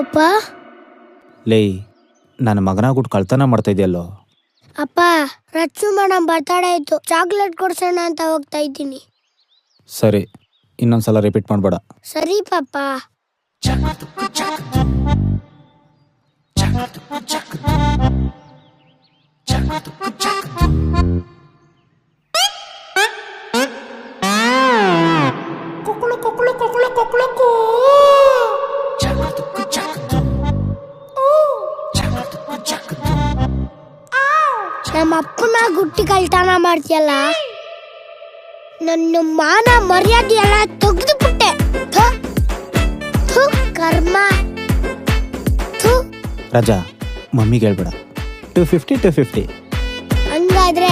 ಅಪ್ಪ ಲೇ ನನ್ನ ಮಗನಾಗ್ಬಿಟ್ಟು ಕಳ್ತನ ಮಾಡ್ತಾ ಇದೆಯಲ್ಲೋ. ಅಪ್ಪ ರಚ್ಚು ಮೇಡಮ್ ಬರ್ತಡೇ ಇತ್ತು, ಚಾಕ್ಲೇಟ್ ಕೊಡ್ಸೋಣ ಅಂತ ಹೋಗ್ತಾ ಇದ್ದೀನಿ. ಸರಿ, ಇನ್ನೊಂದ್ಸಲ ರಿಪೀಟ್ ಮಾಡಬೇಡ. ಸರಿ ಪಾಪ. ನಮ್ಮ ಅಪ್ಪನ ಗುಟ್ಟಿ ಕಳ್ತನ ಮಾಡ್ತೀಯಲ್ಲ, ನನ್ನ ಮಾನ ಮರ್ಯಾದೆ ಎಲ್ಲ ತೆಗೆದು ಬಿಟ್ಟೆ. ಕರ್ಮ. ರಾಜಾ, ಮಮ್ಮಿಗೆ ಹೇಳ್ಬೇಡ. 250 250. ಹಂಗಾದ್ರೆ